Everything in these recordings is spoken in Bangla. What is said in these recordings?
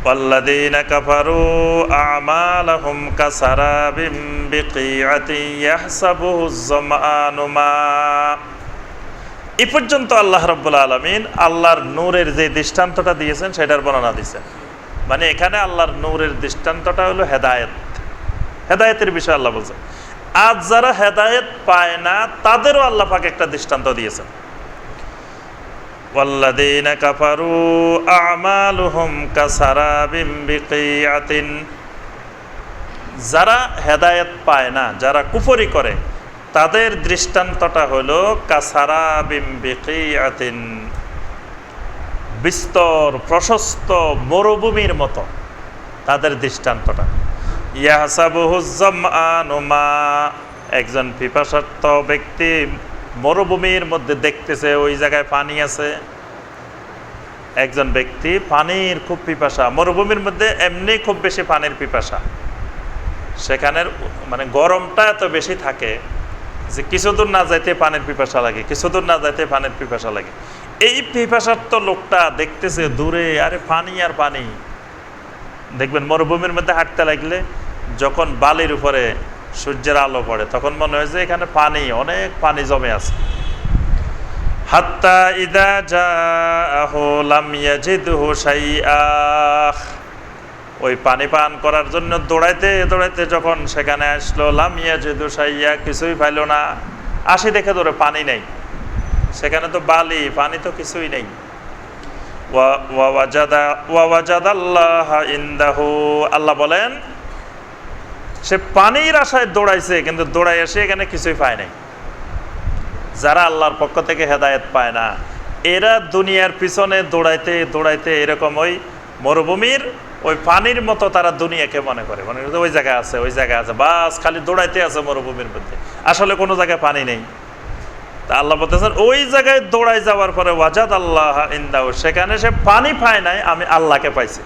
ওয়াল্লাযীনা কাফারু আ'মালাহুম কাসারাবিম বিকিআতিন ইয়াহসাবুহুজ যামআনু মা। এই পর্যন্ত আল্লাহ রাব্বুল আলামিন আল্লাহর নূরের যে দৃষ্টান্তটা দিয়েছেন সেটার বর্ণনা দিয়েছেন। মানে এখানে আল্লাহর নূরের দৃষ্টান্তটা হলো হেদায়েত, হেদায়েতের বিষয় আল্লাহ বলছেন। আজ যারা হেদায়েত পায় না তাদেরও আল্লাহ পাক একটা দৃষ্টান্ত দিয়েছেন। ওয়াল্লাযীনা কাফারু আ'মালুহুম কাসারাবিম বিকিআতিন, যারা হেদায়েত পায় না, যারা কুফরি করে, তাদের দৃষ্টান্তটা হলো কাসারাবিম বিকিআতিন, বিস্তর প্রশস্ত মরুভূমির মতো তাদের দৃষ্টান্তটা। ইয়াহসাবুহুজ যামআনু মা, একজন পিপাসার্ত ব্যক্তি মরুভূমির মধ্যে দেখতেছে ওই জায়গায় পানি আছে। একজন ব্যক্তি পানির খুব পিপাসা, মরুভূমির মধ্যে এমনি খুব বেশি পানির পিপাসা, সেখানের মানে গরমটা এত বেশি থাকে যে কিছু দূর না যাইতে পানির পিপাসা লাগে, কিছু দূর না যাইতে পানির পিপাসা লাগে। এই পিপাসার্ত লোকটা দেখতেছে দূরে, আরে পানি আর পানি। দেখবেন মরুভূমির মধ্যে হাঁটতে লাগলে যখন বালির উপরে সূর্যের আলো পড়ে তখন মনে হয় যে এখানে পানি, অনেক পানি জমে আছে। হাত্তা ইদা জাআহু লাম ইয়াজিদহু শাইআ, ওই পানি পান করার জন্য দৌড়াইতে দৌড়াইতে যখন সেখানে আসলো, লাম ইয়াজিদহু শাইআ, কিছুই পাইল না। আসি দেখে ধরে পানি নেই, সেখানে তো বালি, পানি তো কিছুই নেই। ওয়া ওয়াজাদাল্লাহা ইনদাহু, আল্লাহ বলেন সে পানির আশায় দৌড়াইছে কিন্তু দৌড়াই এসে এখানে কিছুই পায় নাই। যারা আল্লাহর পক্ষ থেকে হেদায়েত পায় না এরা দুনিয়ার পিছনে দৌড়াইতে দৌড়াইতে এরকম ওই মরুভূমির ওই পানির মতো তারা দুনিয়াকে মনে করে, মনে করে ওই জায়গায় আছে, ওই জায়গায় আছে, বাস খালি দৌড়াইতে আছে মরুভূমির মধ্যে, আসলে কোনো জায়গায় পানি নেই। তা আল্লাহ বলতেছেন ওই জায়গায় দৌড়াই যাওয়ার পরে ওয়াজাদাল্লাহ ইনদাহু, সেখানে সে পানি পায় নাই, আমি আল্লাহকে পাইছি।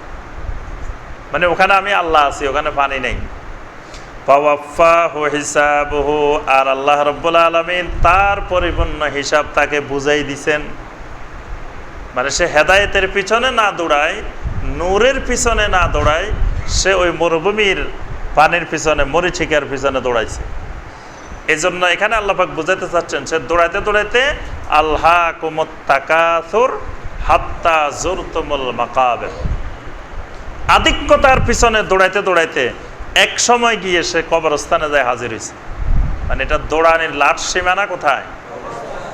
মানে ওখানে আমি আল্লাহ আছি, ওখানে পানি নেই। ফাওয়াফাহু হিসাবহু, আর আল্লাহ রাব্বুল আলামিন তার পরিপূর্ণ হিসাব তাকে বুঝাই দিছেন। মানে সে হেদায়েতের পিছনে না দৌড়ায়, নূরের পিছনে না দৌড়ায়, সে ওই মরুভূমির পানির পিছনে, মরিচিকার পিছনে দৌড়াইছে। এই জন্য এখানে আল্লাহ পাক বুঝাইতে চাচ্ছেন সে দৌড়াইতে দৌড়াইতে আলহাকুমুত তাকাসুর হাত্তা যুরতুমুল মাকাবির, আধিক্যতার পিছনে দৌড়াইতে দৌড়াইতে এক সময় গিয়ে সে কবরস্থানে যায় হাজির হয়েছে। মানে এটা দৌড়ানির লাস্ট সীমানা কোথায়?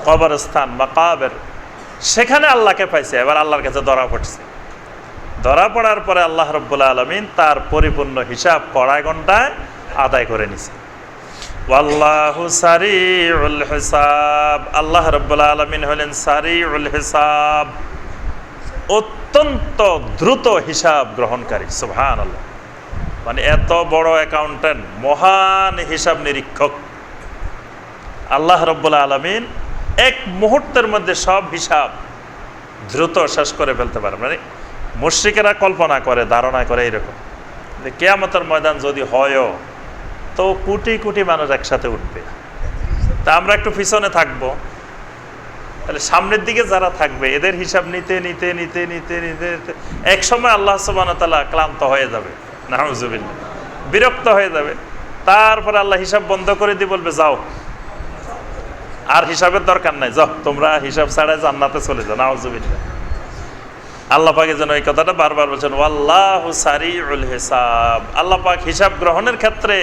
কবরস্থান, মাকাবের, সেখানে আল্লাহকে পাইছে। এবার আল্লাহর কাছে ধরা পড়ছে। ধরা পড়ার পরে আল্লাহ রাব্বুল আলামিন তার পরিপূর্ণ হিসাব কড়ায় ঘন্টায় আদায় করে নিছে। ওয়াল্লাহু সারিউল হিসাব, আল্লাহ রাব্বুল আলামিন হলেন সারিউল হিসাব, অত্যন্ত দ্রুত হিসাব গ্রহণকারী। সুবহানাল্লাহ। মানে এত বড় অ্যাকাউন্টেন্ট, মহান হিসাব নিরীক্ষক আল্লাহ রাব্বুল আলামিন এক মুহূর্তের মধ্যে সব হিসাব দ্রুত শেষ করে ফেলতে পারে। মানে মুশরিকেরা কল্পনা করে, ধারণা করে এরকম যে কিয়ামতের ময়দান যদি হয়ও তো কোটি কোটি মানুষ একসাথে উঠবে, তা আমরা একটু পিছনে থাকবো, তাহলে সামনের দিকে যারা থাকবে এদের হিসাব নিতে নিতে নিতে নিতে নিতে এক সময় আল্লাহ সুবহানাহু ওয়া তাআলা ক্লান্ত হয়ে যাবে, নাউযুবিল্লাহ, বিরক্ত হয়ে যাবে। তারপরে আল্লাহ হিসাব বন্ধ করে দিয়ে বলবে যাও, আর হিসাবের দরকার নাই, যাও তোমরা হিসাব ছাড়াই জান্নাতে চলে যাও। নাউযুবিল্লাহ। আল্লাহ পাক যেন এই কথাটা বারবার বলছেন, ওয়াল্লাহু সারিউল হিসাব, আল্লাহ পাক হিসাব গ্রহণের ক্ষেত্রে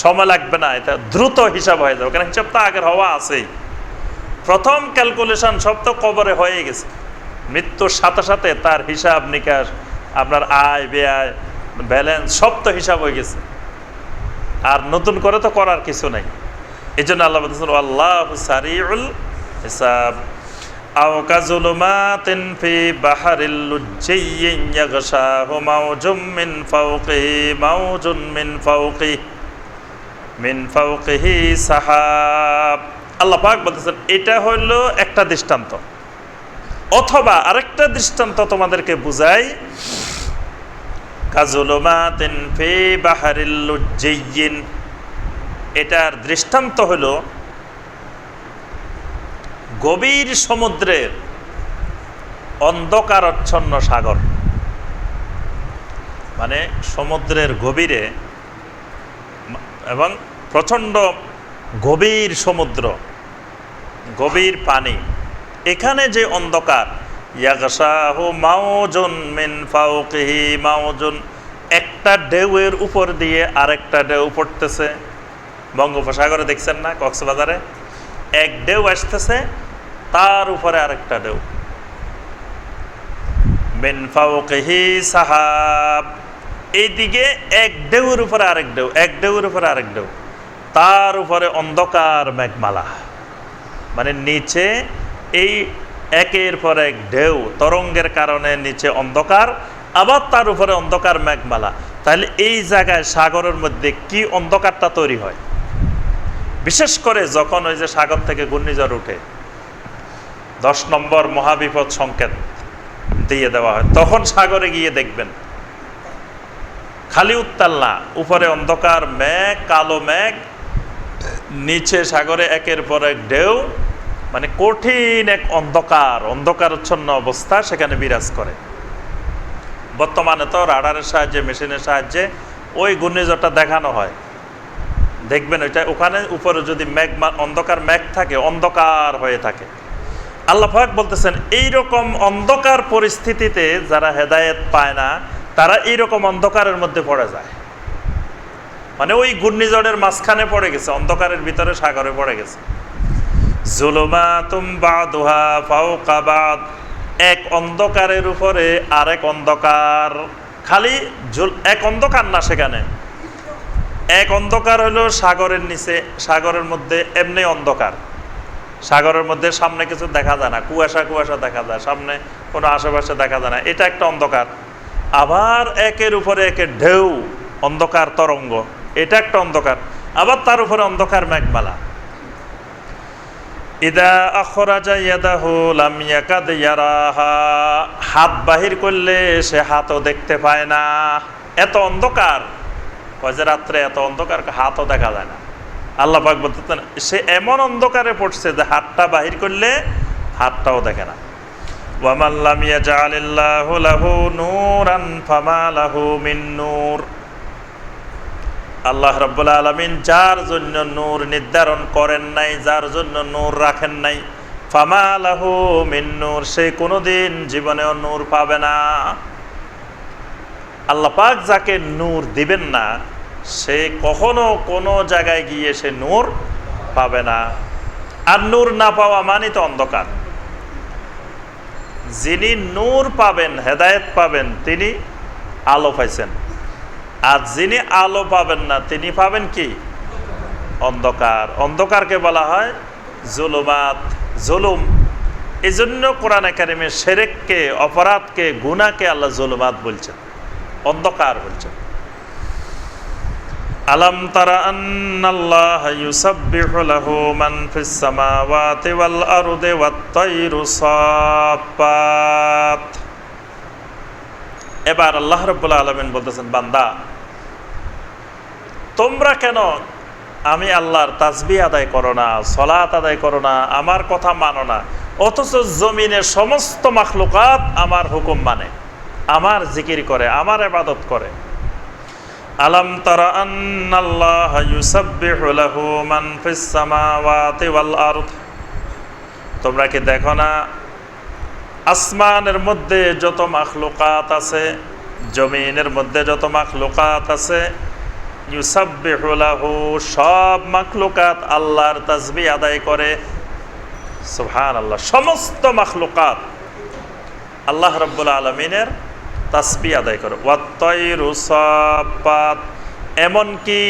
সময় লাগবে না, এটা দ্রুত হিসাব হয়ে যাবে। কারণ হিসাব তো আগের হওয়া আছেই, প্রথম ক্যালকুলেশন সব তো কবরে হয়ে গেছে। মৃত্যুর সাথে সাথে তার হিসাব নিকাশ, আপনার আয় ব্যয় ব্যালেন্স সব তো হিসাব হয়ে গেছে, আর নতুন করে তো করার কিছু নাই। এই জন্য আল্লাহ বলতেছেন আল্লাহু সারিউল হিসাব। আও কাযুলুমাতিন ফি বাহরিল লুজ্জিয়্যিন ইয়াগশাহু মাওজুম মিন ফাওকিহি মাওজুন মিন ফাওকিহি সাহাব। আল্লাহ পাক বলতেছেন এটা হলো একটা দৃষ্টান্ত, অথবা আরেকটা দৃষ্টান্ত তোমাদেরকে বুঝাই। কাযুলুমাতিন ফি বাহরিল লুজ্জিয়্যিন, এটার দৃষ্টান্ত হলো গভীর সমুদ্রের অন্ধকারাচ্ছন্ন সাগর। মানে সমুদ্রের গভীরে এবং প্রচণ্ড গভীর সমুদ্র, গভীর পানি, এখানে যে অন্ধকার, ইয়াগশাহু মাউজুন মিন ফাওকিহি মাউজুন, একটা ঢেউয়ের উপর দিয়ে আরেকটা ঢেউ পড়তেছে। বঙ্গোপসাগরে দেখছেন না, কক্সবাজারে এক ঢেউ আসতেছে, তার উপরে আরেকটা ঢেউ। মিন ফাওকিহি সাহাব, এইদিকে এক ঢেউয়ের উপরে আরেক ঢেউ, এক ঢেউয়ের উপরে আরেক ঢেউ, তার উপরে অন্ধকার মেঘমালা। মানে নিচে এই একের পর এক ঢেউ তরঙ্গের কারণে নিচে অন্ধকার, আবার তার উপরে অন্ধকার মেঘমালা। তাহলে এই জায়গায় সাগরের মধ্যে কি অন্ধকারটা তৈরি হয়, বিশেষ করে যখন ওই যে সাগর থেকে ঘূর্ণিঝড় উঠে 10 নম্বর মহাবিপদ সংকেত দিয়ে দেওয়া হয়, তখন সাগরে গিয়ে দেখবেন খালি উত্তাল না, উপরে অন্ধকার মেঘ, কালো মেঘ, নিচে সাগরে একের পর এক ঢেউ, মানে কঠিন এক অন্ধকার, অন্ধকারচ্ছন্ন অবস্থা সেখানে বিরাজ করে। বর্তমানে তো রাডারের সাহায্যে, মেশিনের সাহায্যে ওই ঘূর্ণিঝড়টা দেখানো হয়, দেখবেন ওইটা ওখানে উপরে যদি মেঘ, অন্ধকার মেঘ থাকে, অন্ধকার হয়ে থাকে। আল্লাহ পাক বলতেছেন এইরকম অন্ধকার পরিস্থিতিতে যারা হেদায়েত পায় না, তারা এইরকম অন্ধকারের মধ্যে পড়ে যায়। মানে ওই ঘূর্ণিঝড়ের মাঝখানে পড়ে গেছে, অন্ধকারের ভিতরে সাগরে পড়ে গেছে। যুলুমাতুম বাদুহা ফাওকা বাদ, এক অন্ধকারের উপরে আরেক অন্ধকার। খালি এক অন্ধকার না, সেখানে এক অন্ধকার হলো সাগরের নিচে, সাগরের মধ্যে এমনি অন্ধকার, সাগরের মধ্যে সামনে কিছু দেখা যায় না, কুয়াশা কুয়াশা দেখা যায়, সামনে কোনো আশেপাশে দেখা যায় না, এটা একটা অন্ধকার। আবার একের উপরে একের ঢেউ, অন্ধকার তরঙ্গ, এটা একটা অন্ধকার। আবার তার উপরে অন্ধকার মেঘমালা। ইদা আখরাজা ইয়াদাহু লাম ইয়াকাদ ইয়ারাহা, হাত বাহির করলে সে হাতও দেখতে পায় না, এত অন্ধকার। কয় যে রাত্রে এত অন্ধকার, হাতও দেখা যায় না। আল্লাহ পাক বলতেছেন সে এমন অন্ধকারে পড়ছে যে হাতটা বাহির করলে হাতটাও দেখে না। ওয়া মান লাম ইয়াজআলিল্লাহু লাহু নূরান ফামা লাহু মিন নূর, আল্লাহ রাব্বুল আলামিন যার জন্য নূর নির্ধারণ করেন নাই, যার জন্য নূর রাখেন নাই, ফামা লাহু মিন নূর, সে কোনোদিন জীবনেও নূর পাবে না। আল্লাহ পাক যাকে নূর দিবেন না, সে কখনো কোনো জায়গায় গিয়ে সে নূর পাবে না। আর নূর না পাওয়া মানে তো অন্ধকার। যিনি নূর পাবেন, হেদায়েত পাবেন, তিনি আলো পাইছেন। আর যিনি আলো পাবেন না, তিনি পাবেন কি? অন্ধকার। অন্ধকারকে বলা হয় জুলুমাত, জুলুম। এই জন্য কোরআনে কারিমে শিরককে, অপরাধকে, গুনাহকে আল্লাহ জুলুমাত বলছেন, অন্ধকার বলছেন। আলাম তারা আন্নাল্লাহা ইউসাব্বিহু লাহু মান ফিস সামাওয়াতি ওয়াল আরদি ওয়াত তায়রু সাফফাত। এবার আল্লাহ রাব্বুল আলামিন বলতেছেন, বান্দা তোমরা কেন আমি আল্লাহর তাসবিহ আদায় করো না, সালাত আদায় করো না, আমার কথা মানো না, অথচ জমিনের সমস্ত মাখলুকাত আমার হুকুম মানে, আমার জিকির করে, আমার ইবাদত করে। আলাম তারা আন্নাল্লাহা ইউসাব্বিহু লাহু মান ফিস সামাওয়াতি ওয়াল আরদ, তোমরা কি দেখো না আসমানের মধ্যে যত মাখলুকাত আছে, জমিনের মধ্যে যত মাখলুকাত আছে, ইউসাব্বিহু লাহু, সব মাখলুকাত আল্লাহর তাসবিহ আদায় করে। সুবহানাল্লাহ, সমস্ত মাখলুকাত আল্লাহ রাব্বুল আলামিনের তাসবিহ আদায় করে। ওয়াত তায়রু সাফফাত, এমনকি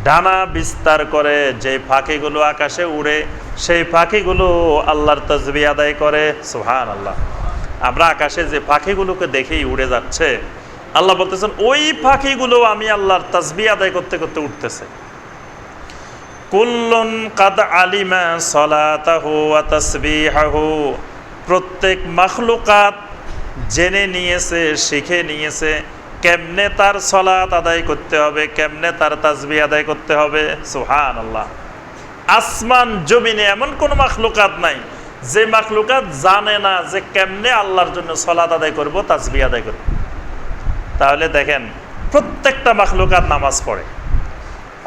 ডানা বিস্তার করে যে পাখিগুলো আকাশে উড়ে, সেই পাখিগুলো আল্লাহর তাসবিহ আদায় করে। সুবহানাল্লাহ, আমরা আকাশে যে পাখিগুলোকে দেখেই উড়ে যাচ্ছে, আল্লাহ বলতেছেন ওই পাখিগুলো আমি আল্লাহর তাসবিহ আদায় করতে করতে উঠতেছে। কুল্লুন কাদ আলিমা সালাতাহু ওয়া তাসবিহাহু, প্রত্যেক মাখলুকাত জেনে নিয়েছে, শিখে নিয়েছে কেমনে তার সালাত আদায় করতে হবে, কেমনে তার তাসবিহ আদায় করতে হবে। সুবহানাল্লাহ, আসমান জমিনে এমন কোন মাখলুকাত নাই যে মাখলুকাত জানে না যে কেমনে আল্লাহর জন্য সালাত আদায় করব, তাসবিহ আদায় করব। তাহলে দেখেন প্রত্যেকটা মাখলুকাত নামাজ পড়ে,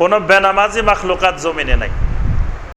কোনো বেনামাজি মাখলুকাত জমিনে নাই।